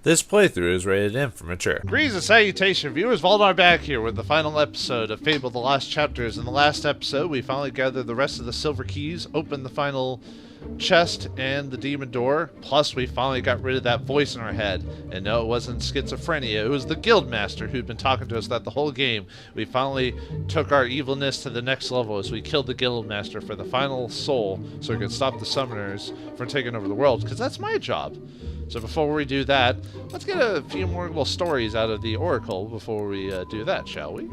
This playthrough is rated M for mature. Greetings and salutation, viewers. Vauldemare back here with the final episode of Fable: The Lost Chapters. In the last episode, we finally gathered the rest of the silver keys, opened the final chest and the demon door, plus we finally got rid of that voice in our head. And no, it wasn't schizophrenia, it was the guildmaster who'd been talking to us that the whole game. We finally took our evilness to the next level as we killed the guildmaster for the final soul so we could stop the summoners from taking over the world, because that's my job. So before we do that, let's get a few more little stories out of the Oracle before we do that, shall we?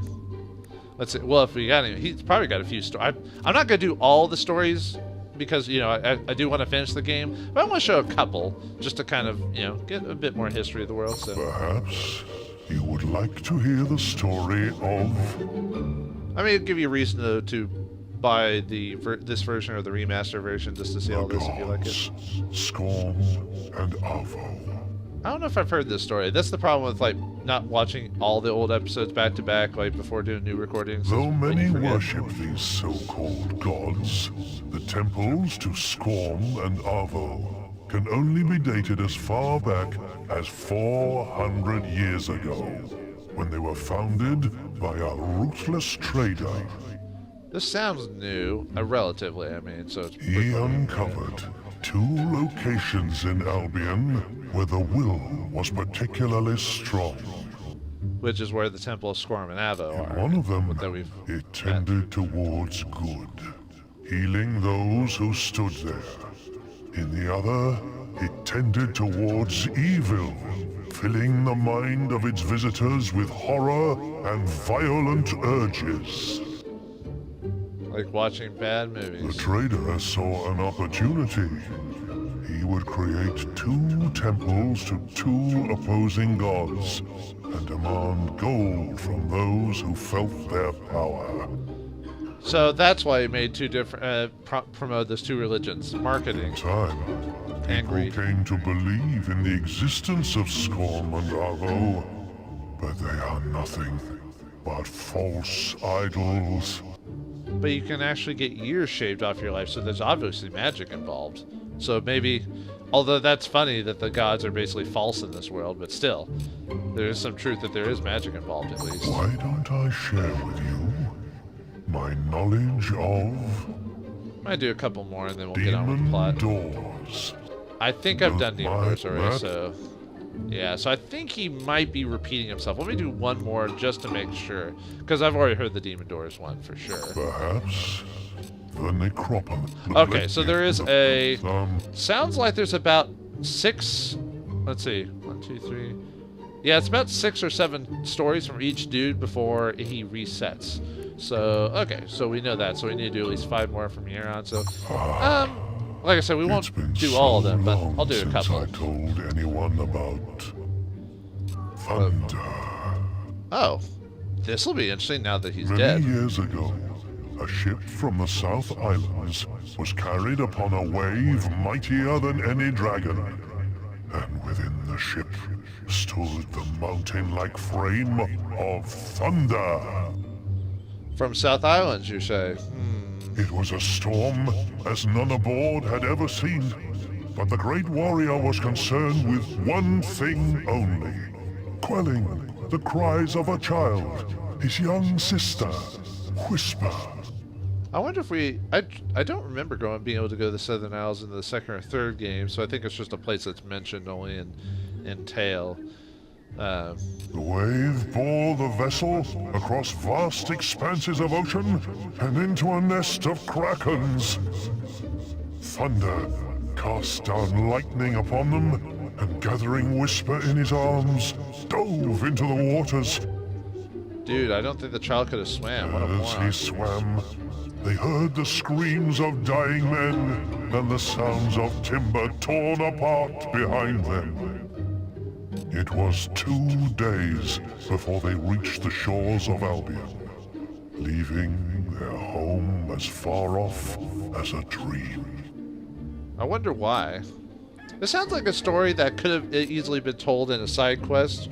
Let's see. Well, if we got any, he's probably got a few stories. I'm not going to do all the stories because, you know, I do want to finish the game, but I want to show a couple just to kind of, you know, get a bit more history of the world. So perhaps you would like to hear the story of... I mean, it'll give you a reason to buy this version or the remaster version just to see all this if you like it. Scorn and Avo. I don't know if I've heard this story. That's the problem with, like, not watching all the old episodes back to back, like, before doing new recordings. Though many worship these so-called gods, the temples to Scorn and Avo can only be dated as far back as 400 years ago, when they were founded by a ruthless trader. This sounds new, relatively, I mean, so it's... He uncovered 2 locations in Albion where the will was particularly strong. Which is where the Temple of Scorn and Avo are. In one of them, that we've it tended towards good, healing those who stood there. In the other, it tended towards evil, filling the mind of its visitors with horror and violent urges. Like watching bad The movies. trader saw an opportunity. He would create 2 temples to 2 opposing gods and demand gold from those who felt their power. So that's why he made 2 different, promote those 2 religions. Marketing. In time, Angry. people came to believe in the existence of Scorn and Avo, but they are nothing but false idols. But you can actually get years shaved off your life, so there's obviously magic involved. So maybe, although that's funny that the gods are basically false in this world, but still, there is some truth that there is magic involved at least. Why don't I share with you my knowledge of Might do a couple more and then we'll get on with the plot. demon doors? I think I've done demon doors already, Matt? so... Yeah, so I think he might be repeating himself. Let me do one more just to make sure. Because I've already heard the demon doors one for sure. Perhaps the necropolis. Okay, so there is a... Sounds like there's about 6... Let's see. 1, 2, 3... Yeah, it's about 6 or 7 stories from each dude before he resets. So, okay, so we know that. So we need to do at least 5 more from here on. So, like I said, we won't do all of them, but I'll do a couple. I told anyone about thunder. Oh, this will be interesting now that he's Many dead. years ago, a ship from the South Islands was carried upon a wave mightier than any dragon. And within the ship stood the mountain-like frame of thunder. From South Islands, you say? It was a storm as none aboard had ever seen, but the great warrior was concerned with one thing only: quelling the cries of a child, his young sister, Whisper. I wonder if we... I don't remember being able to go to the Southern Isles in the 2nd or 3rd game, so I think it's just a place that's mentioned only in Tale. The wave bore the vessel across vast expanses of ocean and into a nest of krakens. Thunder cast down lightning upon them, and gathering Whisper in his arms, dove into the waters. Dude, I don't think the child could have swam. What a As he moron. swam, they heard the screams of dying men and the sounds of timber torn apart behind them. It was 2 days before they reached the shores of Albion, leaving their home as far off as a dream. I wonder why. This sounds like a story that could have easily been told in a side quest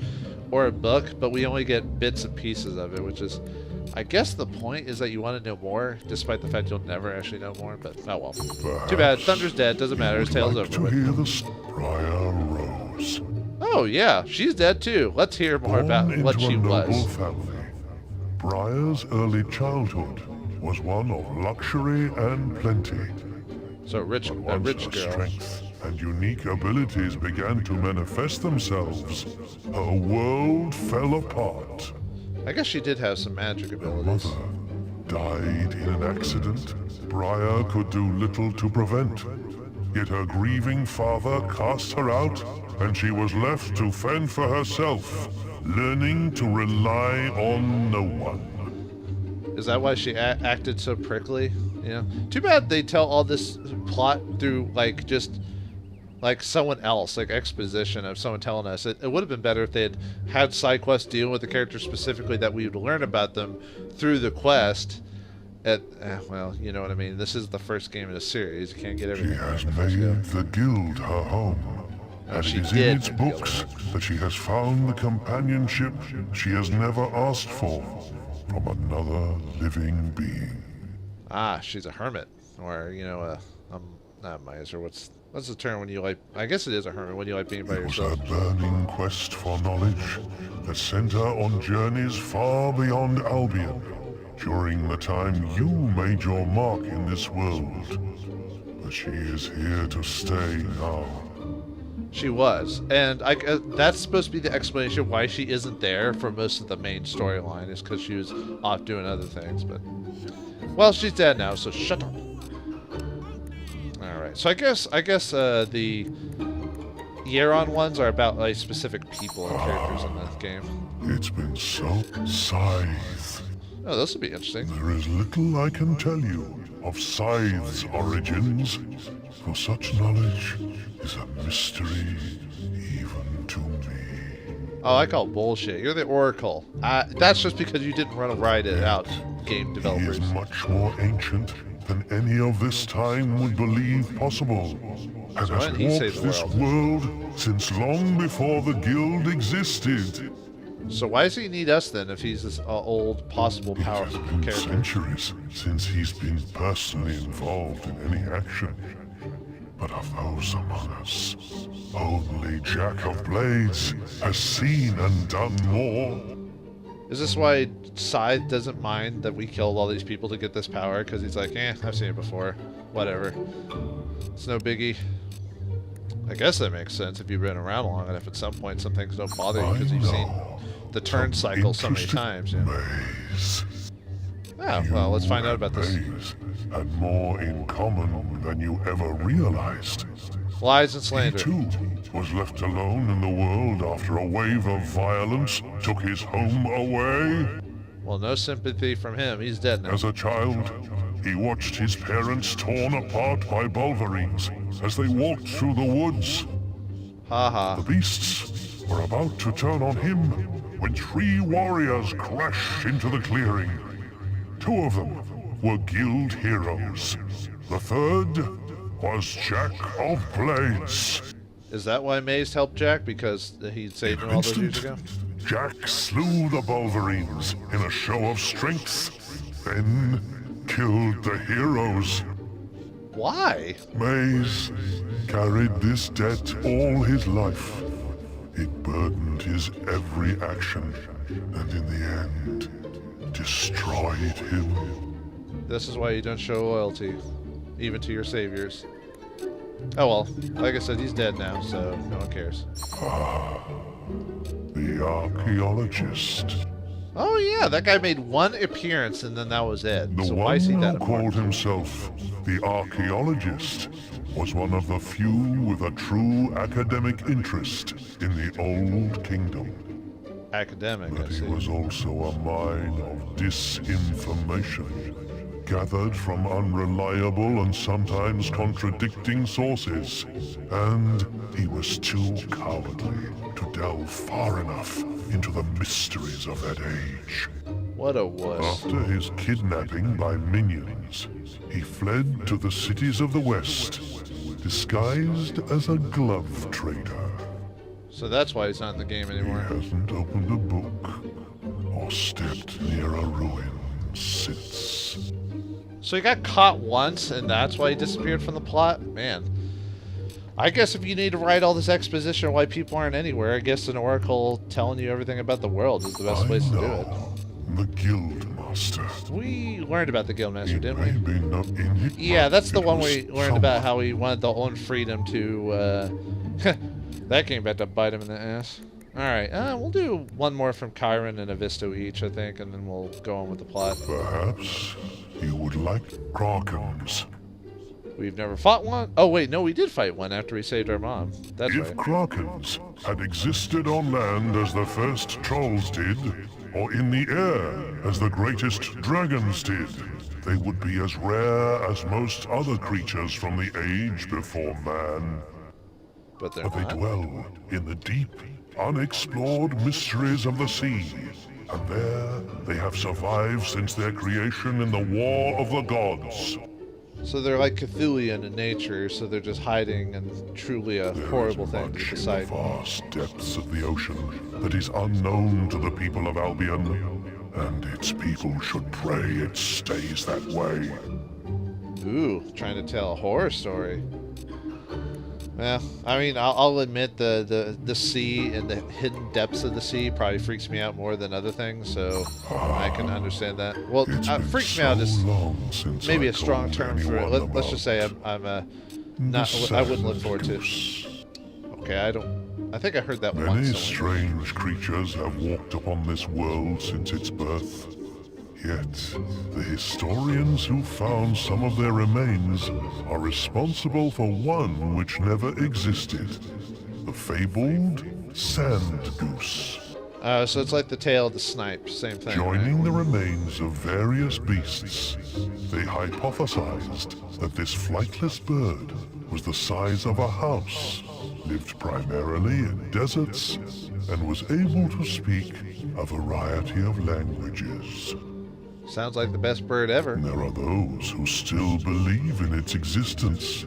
or a book, but we only get bits and pieces of it, which is... I guess the point is that you want to know more, despite the fact you'll never actually know more, but oh well. Too bad. Thunder's dead. Doesn't matter. His tale's over To with. hear the Briar Rose. Oh, yeah, she's dead too. Let's hear more about Born what into she a noble was. family, Briar's early childhood was one of luxury and plenty. So a rich Once her girl. strength and unique abilities began to manifest themselves, her world fell apart. I guess she did have some magic Her abilities. mother died in an accident Briar could do little to prevent. Yet her grieving father cast her out, and she was left to fend for herself, learning to rely on no one. Is that why she acted so prickly? Yeah. Too bad they tell all this plot through, like, just, like, someone else, like, exposition of someone telling us. It would have been better if they had side quests dealing with the characters specifically that we would learn about them through the quest. Well, you know what I mean. This is the first game in the series. You can't get She everything has right the first go. made the guild her home, and she it is did in its make the guild books that she has found the companionship she has never asked for from another living being. Ah, she's a hermit, or you know, not a miser. What's the term when you like? I guess it is a hermit when you like being by It was her yourself. burning quest for knowledge that sent her on journeys far beyond Albion during the time you made your mark in this world. But she is here to stay now. She was, and that's supposed to be the explanation why she isn't there for most of the main storyline, is because she was off doing other things. But well, she's dead now, so shut up. All right, so I guess the Yeron ones are about like specific people and characters in the game. It's been so Scythe. Oh, this will be interesting. There is little I can tell you of Scythe's origins, for such knowledge is a mystery even to me. Oh, I call bullshit. You're the Oracle. That's just because you didn't ride it out, game He developers. is much more ancient than any of this time would believe possible, and So has when he saved walked the this world. world since long before the guild existed. So why does he need us then if he's this old, possible, It has powerful been character? centuries since he's been personally involved in any action. But of those among us, only Jack of Blades has seen and done more. Is this why Scythe doesn't mind that we killed all these people to get this power? Because he's like, I've seen it before. Whatever. It's no biggie. I guess that makes sense if you've been around long enough. At some point, some things don't bother you because you've seen the turn cycle so many times. Yeah. Maze. Oh, well, let's find out about this. Maze had more in common than you ever realized. Lies and He slander. too was left alone in the world after a wave of violence took his home away. Well, no sympathy from him. He's dead now. As a child, he watched his parents torn apart by Bulverines as they walked through the woods. Ha The ha. beasts were about to turn on him when 3 warriors crashed into the clearing. 2 of them were guild heroes. The third was Jack of Blades. Is that why Maze helped Jack? Because he saved him all those years ago? Jack slew the Bulverines in a show of strength, then killed the heroes. Why? Maze carried this debt all his life. It burdened his every action, and in the end, destroyed him. This is why you don't show loyalty, even to your saviors. Oh well, like I said, he's dead now, so no one cares. The archaeologist. Oh yeah, that guy made one appearance and then that was it. The So why one is he who that called important? himself the archaeologist was one of the few with a true academic interest in the Old Kingdom. Academic, I But he see. was also a mine of disinformation, gathered from unreliable and sometimes contradicting sources. And he was too cowardly to delve far enough into the mysteries of that age. What a wuss. After his kidnapping by minions, he fled to the cities of the West, disguised as a glove trader. So that's why he's not in the game He anymore. hasn't opened a book or stepped near a ruin since. So he got caught once and that's why he disappeared from the plot? Man. I guess if you need to write all this exposition on why people aren't anywhere, I guess an oracle telling you everything about the world is the best place to do it. The Guildmaster. We learned about the Guildmaster, didn't we? Maybe not in it, Yeah, that's the it one was we learned about how he wanted the own freedom to, that came back to bite him in the ass. Alright, we'll do one more from Chiron and Avisto each, I think, and then we'll go on with the plot. Perhaps you would like Krakens. We've never fought one? Oh, wait, no, we did fight one after we saved our mom. That's If right. Krakens had existed on land as the first trolls did, or in the air as the greatest dragons did, they would be as rare as most other creatures from the age before man. But they're But they not. dwell in the deep, unexplored mysteries of the sea, and there they have survived since their creation in the War of the Gods. So they're like Cthulhian in nature, so they're just hiding and truly a There horrible is thing to much in the decide. vast depths of the ocean that is unknown to the people of Albion, and its people should pray it stays that way. Ooh, trying to tell a horror story. Well, I mean, I'll admit the sea and the hidden depths of the sea probably freaks me out more than other things, so I can understand that. Well, It's been freaks me so out is long since maybe I a strong told term for it. anyone Let's just say I'm not. the I wouldn't look sand forward to it. goose. Okay, I think I heard that Many once. somewhere. strange creatures have walked upon this world since its birth. Yet, the historians who found some of their remains are responsible for one which never existed. The fabled sand goose. So it's like the tail of the snipe, same thing. Joining right? the remains of various beasts, they hypothesized that this flightless bird was the size of a house, lived primarily in deserts, and was able to speak a variety of languages. Sounds like the best bird ever. And there are those who still believe in its existence,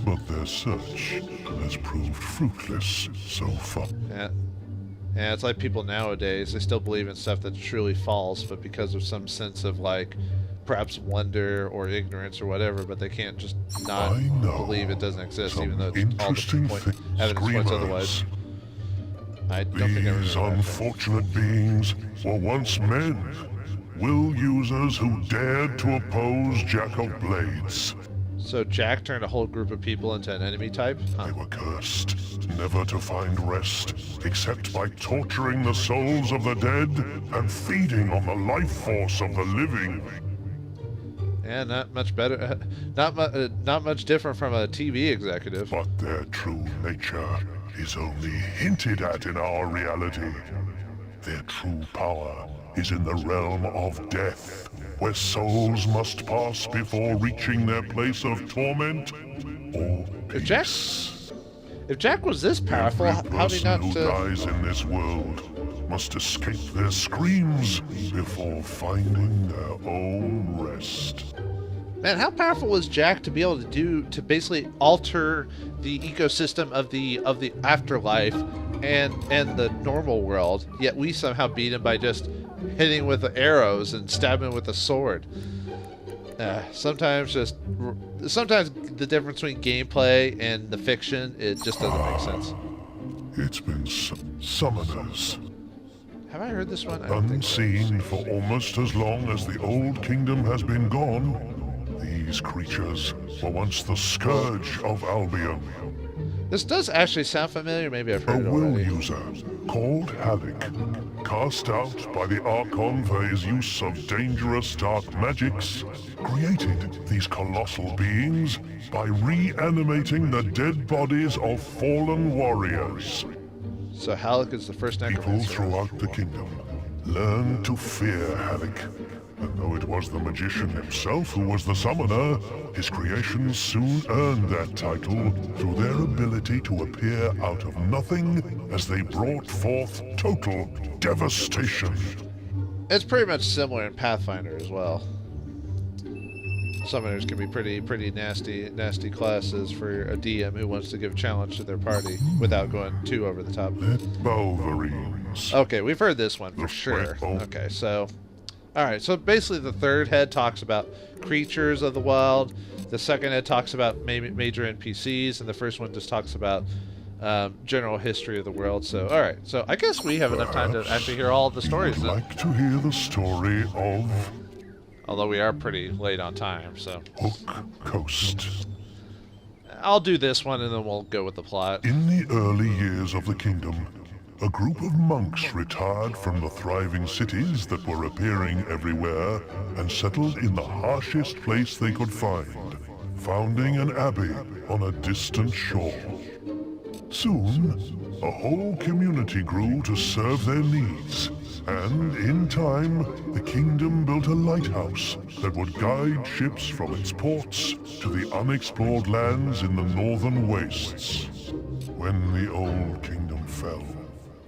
but their search has proved fruitless so far. Yeah. Yeah, it's like people nowadays, they still believe in stuff that's truly false, but because of some sense of, like, perhaps wonder or ignorance or whatever, but they can't just not I know believe it doesn't exist, some even though it's all interesting the things, evidence points otherwise. screamers. I don't think I These remember that. unfortunate beings were once men, will users who dared to oppose Jack of Blades. So Jack turned a whole group of people into an enemy type? Huh. They were cursed, never to find rest, except by torturing the souls of the dead and feeding on the life force of the living. Yeah, not much better. Not much different from a TV executive. But their true nature is only hinted at in our reality. Their true power is in the realm of death, where souls must pass before reaching their place of torment or peace. If Jack was this powerful, Every how did he person not? who dies in this world must escape their screams before finding their own rest. Man, how powerful was Jack to be able to basically alter the ecosystem of the afterlife and the normal world? Yet we somehow beat him by just hitting with the arrows and stabbing with a sword. Sometimes the difference between gameplay and the fiction, it just doesn't make sense. It's been summoners, Have I heard this one? I don't think so. unseen for almost as long as the old kingdom has been gone. These creatures were once the scourge of Albion. This does actually sound familiar. Maybe I've A heard it will already. user called Halleck, cast out by the Archon for his use of dangerous dark magics, created these colossal beings by reanimating the dead bodies of fallen warriors. So Halleck is the first People necromancer. throughout the kingdom learned to fear Halleck. And though it was the magician himself who was the summoner, his creations soon earned that title through their ability to appear out of nothing as they brought forth total devastation. It's pretty much similar in Pathfinder as well. Summoners can be pretty nasty classes for a DM who wants to give a challenge to their party without going too over the top. Let Wolverines. Okay, we've heard this one for The sure. Fable. Okay, so Alright, so basically the third head talks about creatures of the wild. The second head talks about major NPCs, and the first one just talks about general history of the world. So, alright, so I guess we have enough time to actually hear all of the stories You'd then. like to hear the story of Although we are pretty late on time, so... Hook Coast. I'll do this one and then we'll go with the plot. In the early years of the kingdom, a group of monks retired from the thriving cities that were appearing everywhere and settled in the harshest place they could find, founding an abbey on a distant shore. Soon, a whole community grew to serve their needs, and in time, the kingdom built a lighthouse that would guide ships from its ports to the unexplored lands in the northern wastes. When the old kingdom fell,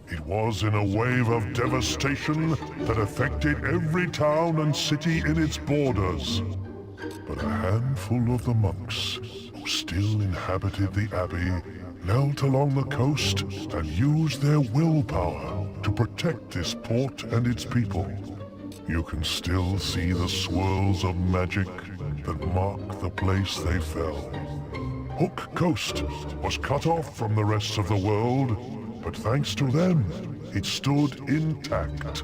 it was in a wave of devastation that affected every town and city in its borders. But a handful of the monks, who still inhabited the abbey, knelt along the coast and used their willpower to protect this port and its people. You can still see the swirls of magic that mark the place they fell. Hook Coast was cut off from the rest of the world, but thanks to them, it stood intact.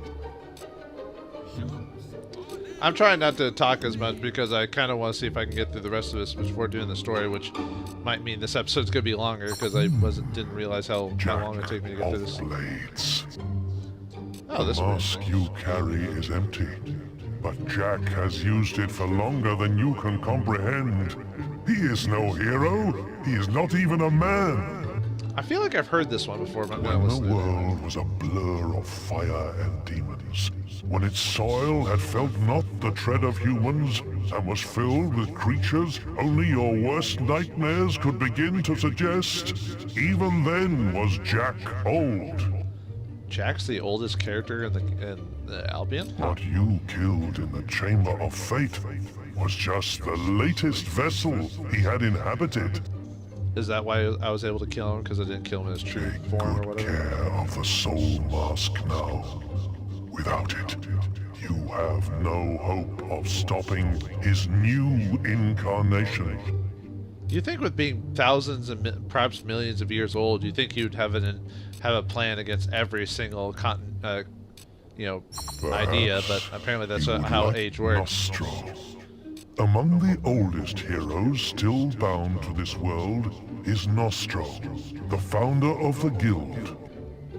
I'm trying not to talk as much because I kind of want to see if I can get through the rest of this before doing the story, which might mean this episode's going to be longer because I didn't realize how long it took me to get through this. Blades. Oh, this The one. mask you carry is empty, but Jack has used it for longer than you can comprehend. He is no hero. He is not even a man. I feel like I've heard this one before, but I'm going to When listen the to it. world was a blur of fire and demons, when its soil had felt not the tread of humans and was filled with creatures only your worst nightmares could begin to suggest, even then was Jack old. Jack's the oldest character in the Albion? What you killed in the Chamber of Fate was just the latest vessel he had inhabited. Is that why I was able to kill him? Because I didn't kill him in his true Take form or good whatever? care of the soul mask now. Without it, you have no hope of stopping his new incarnation. You think with being thousands and perhaps millions of years old, you think you'd have a plan against every single idea, but apparently that's You would how like age works. Nostro. Among the oldest heroes still bound to this world is Nostro, the founder of the guild.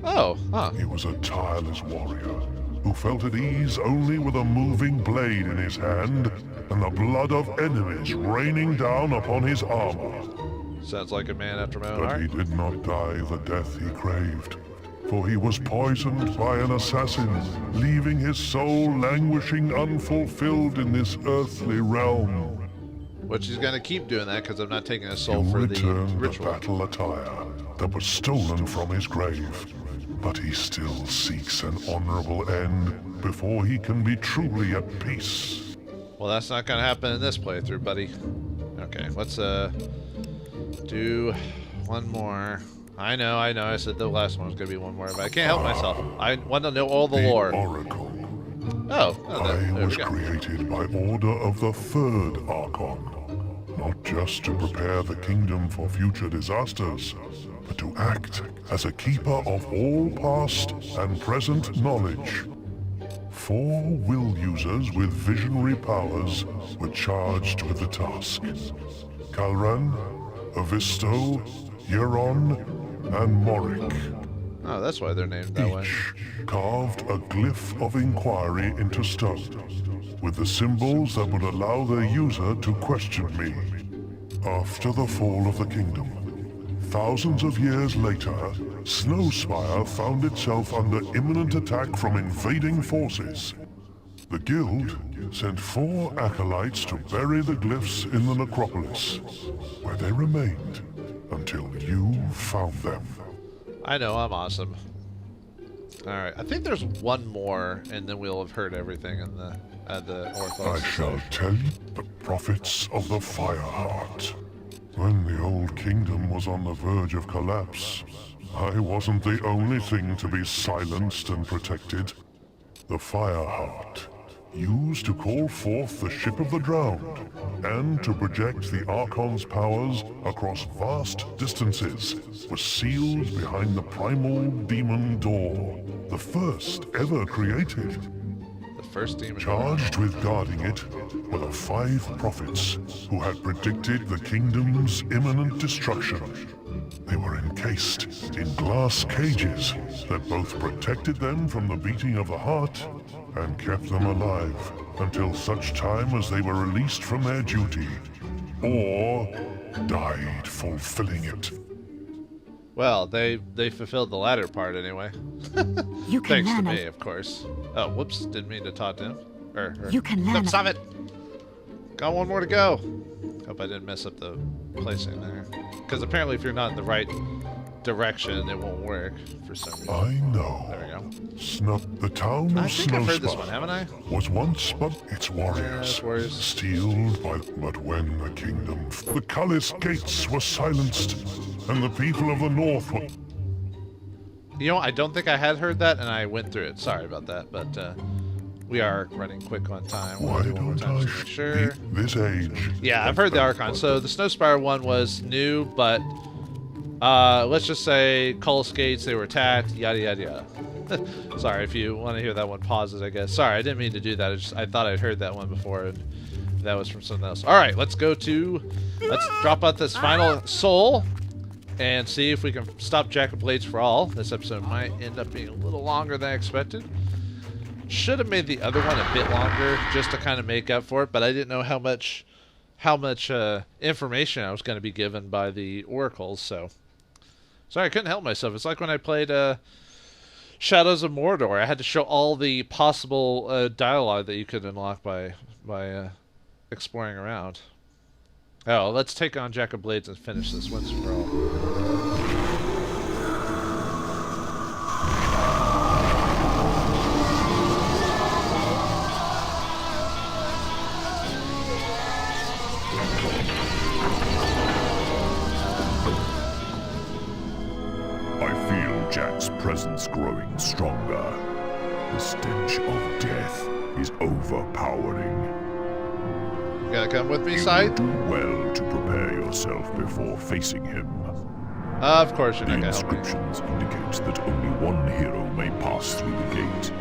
Oh, huh. He was a tireless warrior who felt at ease only with a moving blade in his hand and the blood of enemies raining down upon his armor. Sounds like a man after my own But heart. he did not die the death he craved, for he was poisoned by an assassin, leaving his soul languishing unfulfilled in this earthly realm. Which he's going to keep doing that because I'm not taking his soul You for the returned the ritual. battle attire that was stolen from his grave, but he still seeks an honorable end before he can be truly at peace. Well, that's not going to happen in this playthrough, buddy. Okay, let's do one more. I know, I said the last one was going to be one more, but I can't help myself. I want to know all the lore. Oracle. Oh, I there was we go. created by order of the third Archon, not just to prepare the kingdom for future disasters, but to act as a keeper of all past and present knowledge. 4 will users with visionary powers were charged with the task. Kalran, Avisto, Euron, and Morik. Oh, that's why they're named that way. Each carved a glyph of inquiry into stone, with the symbols that would allow their user to question me. After the fall of the kingdom, thousands of years later, Snowspire found itself under imminent attack from invading forces. The guild sent 4 acolytes to bury the glyphs in the necropolis, where they remained until you found them. I know, I'm awesome. Alright, I think there's one more, and then we'll have heard everything in the Orthodox. I shall tell you the prophets of the Fireheart. When the old kingdom was on the verge of collapse, I wasn't the only thing to be silenced and protected. The Fireheart, used to call forth the ship of the drowned, and to project the Archon's powers across vast distances, was sealed behind the primal demon door, the first ever created. The first demon. Charged with guarding it were the 5 prophets who had predicted the kingdom's imminent destruction. They were encased in glass cages that both protected them from the beating of the heart and kept them alive until such time as they were released from their duty, or died fulfilling it. Well, they fulfilled the latter part anyway. You can Thanks to learn me, of course. Oh, whoops, didn't mean to talk to him. You can No, learn. stop it! Got one more to go. Hope I didn't mess up the placing there. Because apparently if you're not in the right direction, it won't work for some reason. I know. There we go. The town I of think I've heard this Snowspire one, haven't I? was once but its warriors, warriors. steeled by... But when the kingdom... The Cullis gates were silenced, and the people of the north were... You know, I don't think I had heard that, and I went through it. Sorry about that, but we are running quick on time. We'll Why do one more don't time I just to make sure. beat this age? Yeah, I've heard the Archon. So the Snowspire one was new, but let's just say Cullis Gates, they were attacked, yada yada yada. Sorry, if you want to hear that one, pause it, I guess. Sorry, I didn't mean to do that. I thought I'd heard that one before, and that was from something else. All right, let's drop out this final soul and see if we can stop Jack of Blades for all. This episode might end up being a little longer than I expected. Should have made the other one a bit longer just to kind of make up for it, but I didn't know how much information I was going to be given by the oracles, so sorry, I couldn't help myself. It's like when I played Shadows of Mordor. I had to show all the possible dialogue that you could unlock by exploring around. Oh, let's take on Jack of Blades and finish this once and for all. I feel Jack's presence growing stronger. The stench of death is overpowering. You gotta come with me, You Scythe? do well to prepare yourself before facing him. Of course you're The not gonna help me. inscriptions indicate that only one hero may pass through the gate.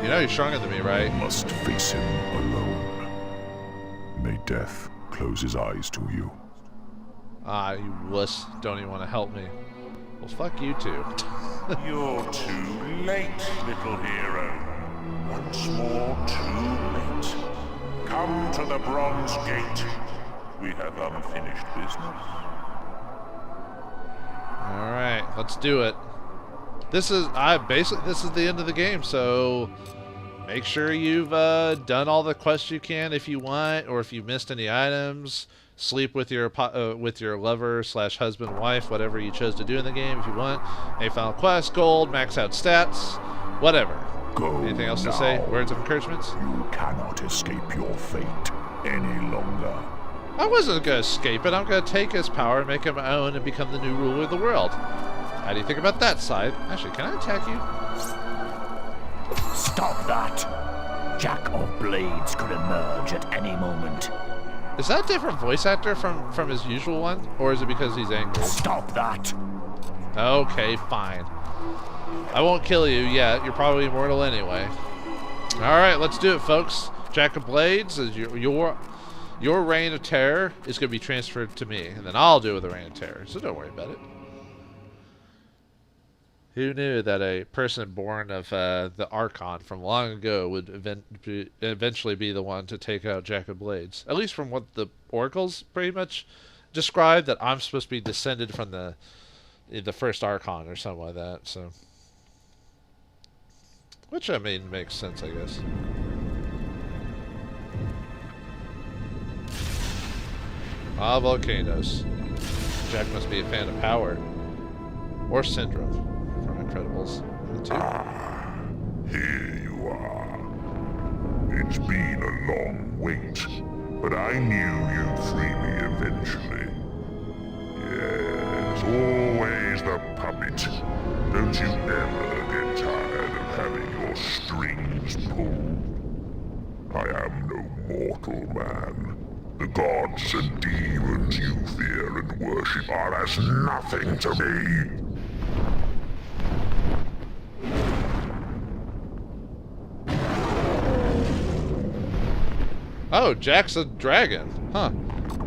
You know you're stronger than me, right? You must face him alone. May death close his eyes to you. Ah, you wuss. Don't even want to help me. Well, fuck you too. You're too late, little hero. Once more, too late. Come to the Bronze Gate. We have unfinished business. Alright, let's do it. This is the end of the game, so make sure you've done all the quests you can if you want, or if you missed any items. Sleep with your lover / husband, wife, whatever you chose to do in the game if you want. Any final quest, gold, max out stats, whatever. Go Anything else now. to say? Words of encouragement? You cannot escape your fate any longer. I wasn't gonna escape it. I'm gonna take his power and make it my own and become the new ruler of the world. How do you think about that, Side? Actually, can I attack you? Stop that! Jack of Blades could emerge at any moment. Is that a different voice actor from his usual one? Or is it because he's angry? Stop that! Okay, fine. I won't kill you yet. You're probably immortal anyway. Alright, let's do it, folks. Jack of Blades, is your reign of terror is going to be transferred to me. And then I'll do with the reign of terror. So don't worry about it. Who knew that a person born of the Archon from long ago would eventually be the one to take out Jack of Blades? At least from what the oracles pretty much described, that I'm supposed to be descended from the first Archon or something like that. So, which I mean makes sense, I guess. Ah, volcanoes. Jack must be a fan of power or syndrome from Incredibles. The two. Here you are. It's been a long wait, but I knew you'd free me eventually. Yes, always the puppet. Don't you ever get tired of having your strings pulled? I am no mortal man. The gods and demons you fear and worship are as nothing to me. Oh, Jack's a dragon. Huh.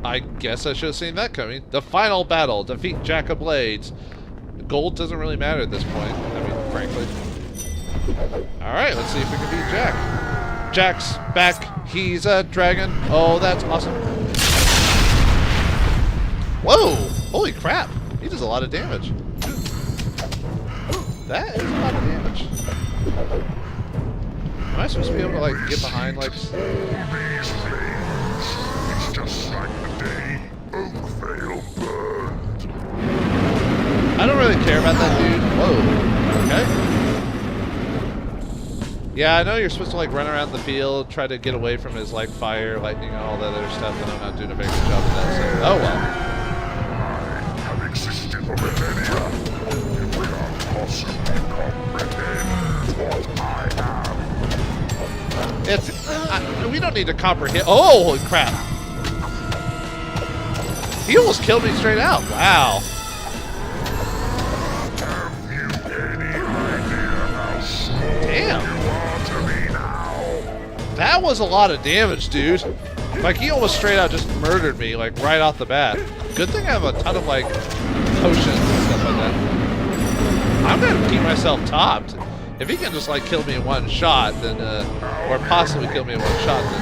I guess I should have seen that coming. The final battle. Defeat Jack of Blades. Gold doesn't really matter at this point. I mean, frankly. Alright, let's see if we can beat Jack. Jack's back. He's a dragon. Oh, that's awesome. Whoa! Holy crap. He does a lot of damage. That is a lot of damage. Am I supposed to be able to, like, get behind, like... These flames, it's just like the day Oakvale burned. I don't really care about that dude. Whoa. Okay. Yeah, I know you're supposed to, like, run around the field, try to get away from his, like, fire, lightning, and all that other stuff, and I'm not doing a very good job of that, so... Oh, well. I have existed for millennia. It will not possibly comprehend what I am. It's... we don't need to comprehend... Oh, holy crap. He almost killed me straight out. Wow. Have you any idea how small Damn. you are to me now? That was a lot of damage, dude. Like, he almost straight out just murdered me, like, right off the bat. Good thing I have a ton of, like, potions and stuff like that. I'm gonna keep myself topped. If he can just, like, kill me in one shot, then, or possibly kill me in one shot, then...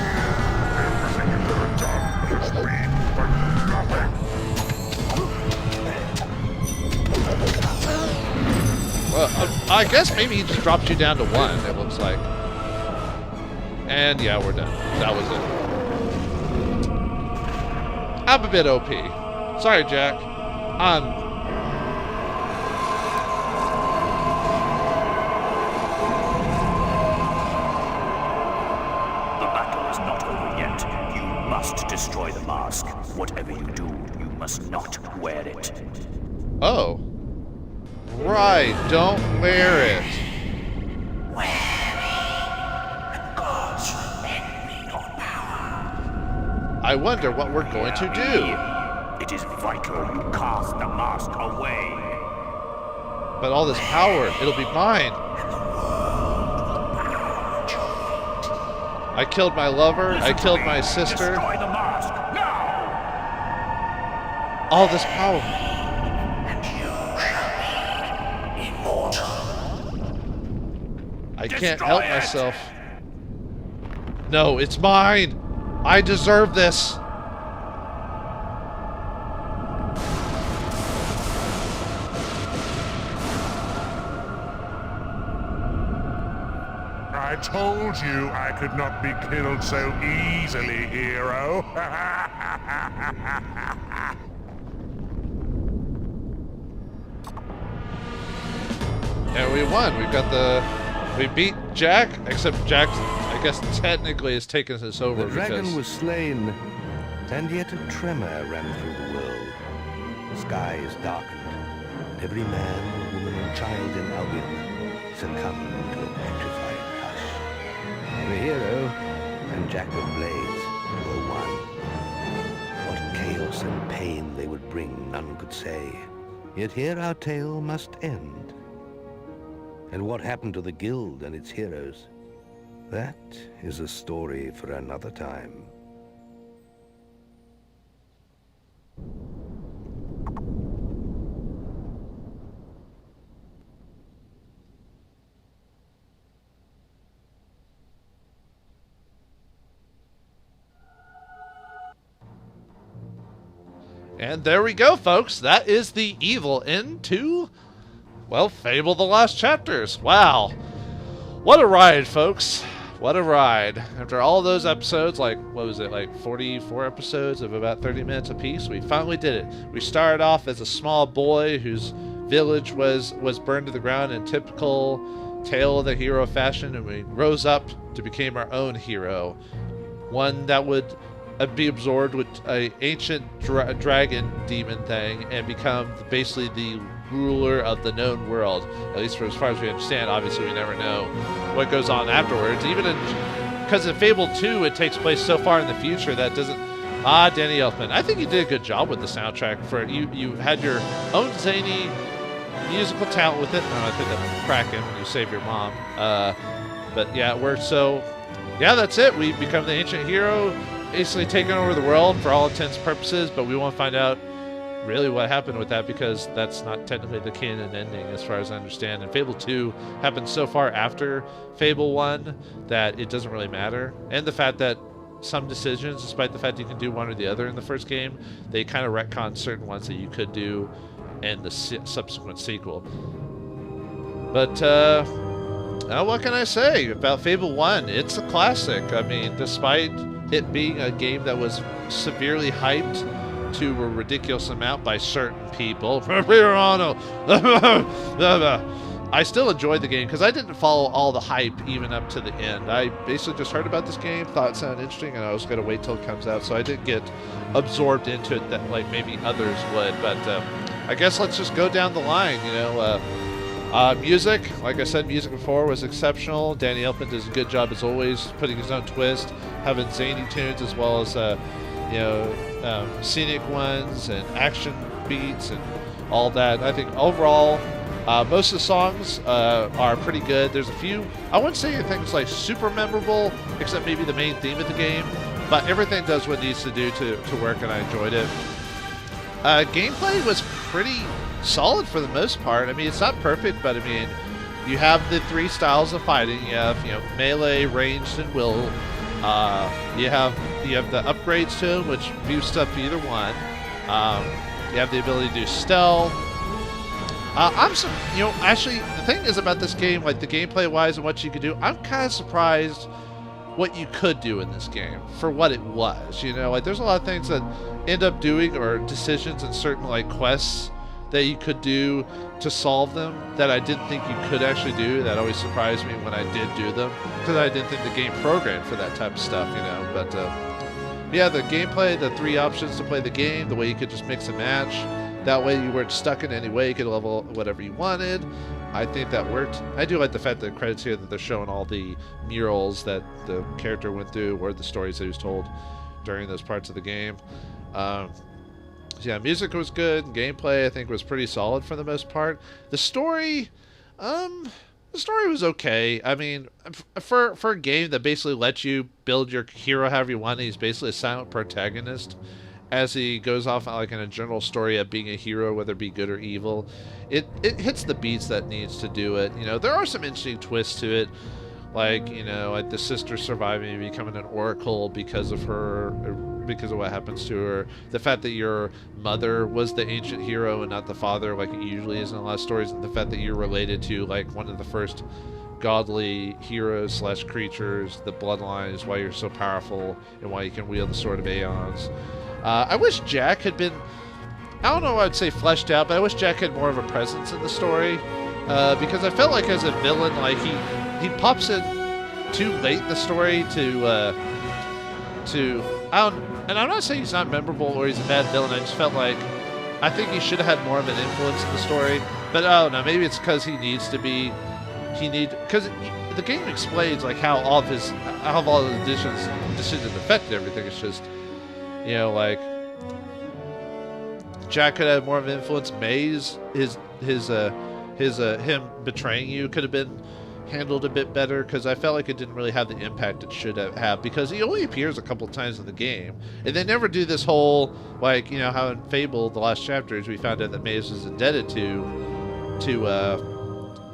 Everything you've ever done has been for nothing. Well, I guess maybe he just drops you down to 1, it looks like. And, yeah, we're done. That was it. I'm a bit OP. Sorry, Jack. Destroy the mask. Whatever you do, you must not wear it. Oh. Right, don't wear it. I wonder what we're going to do. It is vital you cast the mask away. But all this power, it'll be mine. I killed my lover, I killed my sister. Destroy the mask now. All this power. And you shall be immortal. I can't help myself. No, it's mine. I deserve this. I told you I could not be killed so easily, hero. And we won. We beat Jack, except Jack, I guess, technically has taken us over. The dragon because... was slain, and yet a tremor ran through the world. The skies darkened, and every man, woman, and child in Albion succumbed to a petrified hush. The hero and Jack of Blades were one. What chaos and pain they would bring, none could say. Yet here our tale must end. And what happened to the guild and its heroes? That is a story for another time. And there we go, folks. That is the evil end to, well, Fable the Last Chapters. Wow. What a ride, folks. What a ride. After all those episodes, like, what was it, like 44 episodes of about 30 minutes apiece, we finally did it. We started off as a small boy whose village was burned to the ground in typical Tale of the Hero fashion, and we rose up to become our own hero. One that would be absorbed with an ancient dragon demon thing and become basically the ruler of the known world, at least for as far as we understand. Obviously we never know what goes on afterwards. Even in because in Fable 2 it takes place so far in the future that doesn't. Danny Elfman. I think you did a good job with the soundtrack. For you had your own zany musical talent with it. I think that's cracking when you save your mom. But yeah, it worked. So yeah, that's it. We become the ancient hero, basically taking over the world for all intents and purposes. But we won't find out really what happened with that because that's not technically the canon ending as far as I understand. And Fable 2 happened so far after Fable 1 that it doesn't really matter. And the fact that some decisions, despite the fact you can do one or the other in the first game, they kind of retcon certain ones that you could do in the subsequent sequel. But what can I say about Fable 1? It's a classic. I mean, despite it being a game that was severely hyped to a ridiculous amount by certain people, I still enjoyed the game because I didn't follow all the hype even up to the end. I basically just heard about this game, thought it sounded interesting, and I was going to wait till it comes out, so I didn't get absorbed into it that like maybe others would. But I guess let's just go down the line. Music, like I said, music before was exceptional. Danny Elfman does a good job as always, putting his own twist, having zany tunes as well as scenic ones and action beats and all that. I think overall, most of the songs are pretty good. There's a few, I wouldn't say things like super memorable, except maybe the main theme of the game, but everything does what it needs to do to work, and I enjoyed it. Gameplay was pretty solid for the most part. I mean, it's not perfect, but I mean, you have the three styles of fighting. You have, melee, ranged, and will. You have the upgrades to them, which boost up either one. You have the ability to do stealth. Actually, the thing is about this game, like the gameplay-wise and what you could do, I'm kind of surprised what you could do in this game for what it was. Like there's a lot of things that end up doing or decisions in certain like quests that you could do to solve them that I didn't think you could actually do. That always surprised me when I did do them because I didn't think the game programmed for that type of stuff. But yeah, the gameplay, the three options to play the game, the way you could just mix and match. That way you weren't stuck in any way. You could level whatever you wanted. I think that worked. I do like the fact that the credits here that they're showing all the murals that the character went through or the stories that he was told during those parts of the game. Yeah, music was good. Gameplay, I think, was pretty solid for the most part. The story was okay. I mean, for a game that basically lets you build your hero however you want, he's basically a silent protagonist as he goes off like in a general story of being a hero, whether it be good or evil. It hits the beats that needs to do it. There are some interesting twists to it, like the sister surviving and becoming an oracle because of what happens to her. The fact that your mother was the ancient hero and not the father, like it usually is in a lot of stories, and the fact that you're related to like one of the first godly heroes / creatures, the bloodline, is why you're so powerful and why you can wield the sword of aeons. I wish Jack had been, I don't know what I'd say fleshed out, but I wish Jack had more of a presence in the story, because I felt like as a villain, like he pops in too late in the story and I'm not saying he's not memorable or he's a bad villain. I just felt like I think he should have had more of an influence in the story, but I don't know, maybe it's because because the game explains like how all of his decisions affected everything. It's just like Jack could have more of an influence. Maze, him betraying you could have been handled a bit better, because I felt like it didn't really have the impact it should have, because he only appears a couple of times in the game, and they never do this whole like how in Fable the last chapters we found out that Maze was indebted to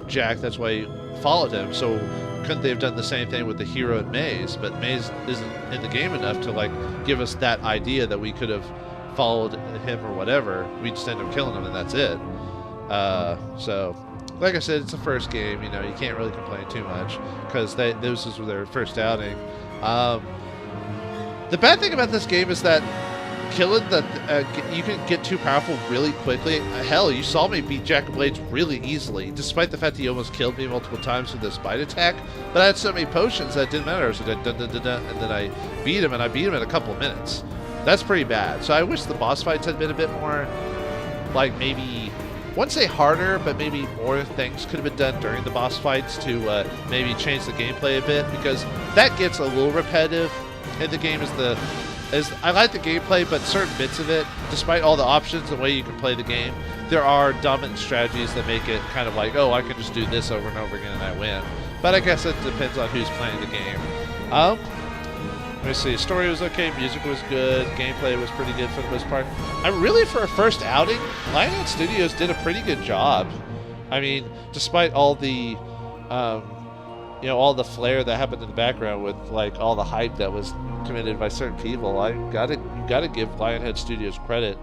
Jack. That's why he followed him. So couldn't they have done the same thing with the hero in Maze? But Maze isn't in the game enough to like give us that idea that we could have followed him or whatever. We just end up killing him and that's it. So like I said, it's the first game. You can't really complain too much because this was their first outing. The bad thing about this game is that killing you can get too powerful really quickly. Hell, you saw me beat Jack of Blades really easily, despite the fact that he almost killed me multiple times with this bite attack. But I had so many potions that it didn't matter. So and then I beat him, and I beat him in a couple of minutes. That's pretty bad. So I wish the boss fights had been a bit more, like maybe wouldn't say harder, but maybe more things could have been done during the boss fights to maybe change the gameplay a bit, because that gets a little repetitive in the game. I like the gameplay, but certain bits of it, despite all the options, the way you can play the game, there are dominant strategies that make it kind of like, oh, I can just do this over and over again and I win. But I guess it depends on who's playing the game. Let me see. Story was okay. Music was good. Gameplay was pretty good for the most part. Really, for a first outing, Lionhead Studios did a pretty good job. I mean, despite all the, all the flair that happened in the background with like all the hype that was committed by certain people, you gotta give Lionhead Studios credit.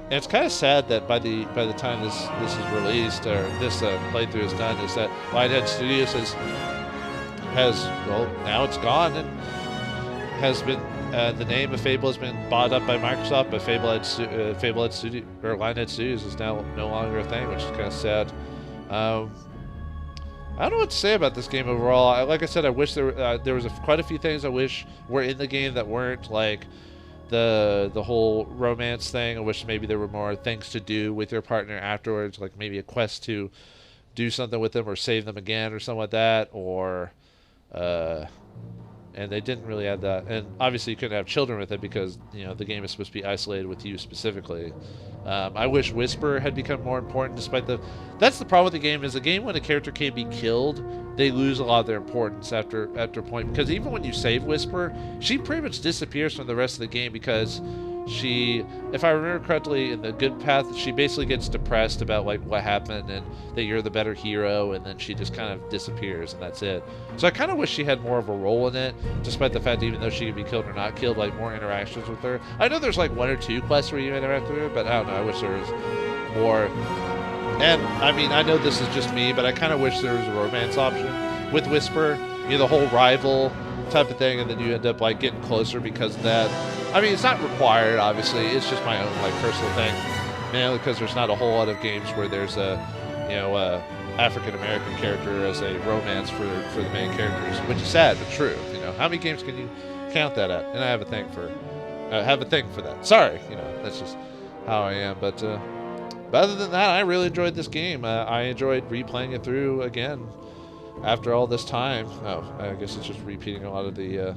And it's kind of sad that by the time this is released, or this playthrough is done, is that Lionhead Studios has well, now it's gone, and has been the name of Fable has been bought up by Microsoft, but Fablehead Studio, or Lionhead Studios, is now no longer a thing, which is kind of sad. I don't know what to say about this game overall. Like I said, I wish there was quite a few things I wish were in the game that weren't, like the whole romance thing. I wish maybe there were more things to do with your partner afterwards, like maybe a quest to do something with them or save them again or something like that, or and they didn't really add that. And obviously you couldn't have children with it because, the game is supposed to be isolated with you specifically. I wish Whisper had become more important, despite that's the problem with the game, is the game, when a character can be killed, they lose a lot of their importance after a point, because even when you save Whisper, she pretty much disappears from the rest of the game, because she, if I remember correctly, in the good path, she basically gets depressed about like what happened and that you're the better hero, and then she just kind of disappears, and that's it. So I kind of wish she had more of a role in it, despite the fact that even though she could be killed or not killed, like more interactions with her. I know there's like 1 or 2 quests where you interact with her, but I don't know, I wish there was more. And I mean, I know this is just me, but I kind of wish there was a romance option with Whisper, the whole rival type of thing, and then you end up like getting closer because of that. I mean, it's not required, obviously. It's just my own like personal thing, mainly because there's not a whole lot of games where there's a African American character as a romance for the main characters, which is sad but true. How many games can you count that at? And I have a thing for that. Sorry, that's just how I am. But other than that, I really enjoyed this game. I enjoyed replaying it through again after all this time. Oh, I guess it's just repeating a lot of the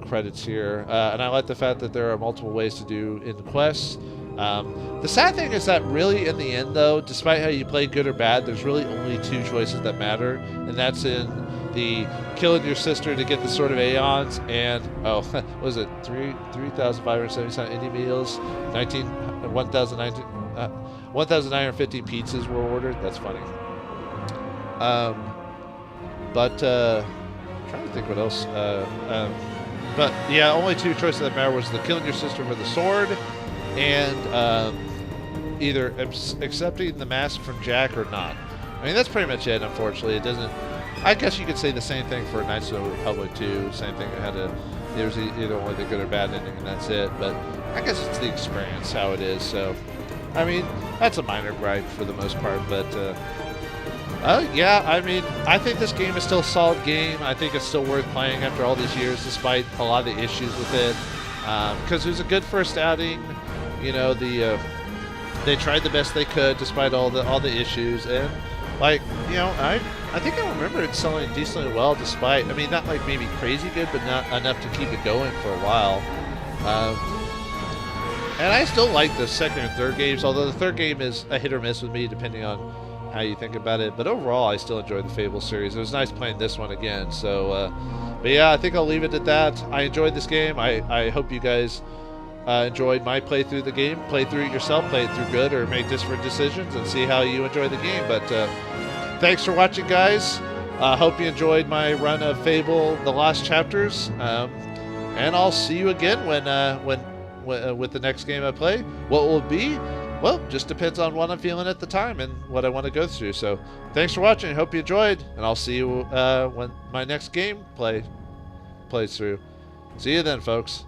credits here, and I like the fact that there are multiple ways to do in the quests. The sad thing is that really in the end, though, despite how you play good or bad, there's really only 2 choices that matter, and that's in the killing your sister to get the Sword of Aeons, and what was it, 3,577 indie meals, 1,950 pizzas were ordered. That's funny. But I'm trying to think what else. But yeah, only 2 choices that matter was the killing your sister for the sword, and either accepting the mask from Jack or not. I mean, that's pretty much it. Unfortunately, it doesn't. I guess you could say the same thing for Knights of the Republic too. Same thing. There was either only the good or bad ending, and that's it. But I guess it's the experience, how it is. So, I mean, that's a minor gripe for the most part. But yeah, I mean, I think this game is still a solid game. I think it's still worth playing after all these years, despite a lot of the issues with it. Because it was a good first outing. They tried the best they could despite all the issues, and I think I remember it selling decently well, despite, I mean, not like maybe crazy good, but not enough to keep it going for a while. And I still like the second and third games, although the third game is a hit or miss with me, depending on how you think about it. But overall, I still enjoyed the Fable series. It was nice playing this one again. So, but yeah, I think I'll leave it at that. I enjoyed this game. I hope you guys enjoyed my playthrough of the game. Play through it yourself, play it through good, or make different decisions and see how you enjoy the game. But thanks for watching, guys. I hope you enjoyed my run of Fable, the last chapters. And I'll see you again when with the next game I play. What will it be? Well, just depends on what I'm feeling at the time and what I want to go through. So, thanks for watching. I hope you enjoyed, and I'll see you when my next game plays through. See you then, folks.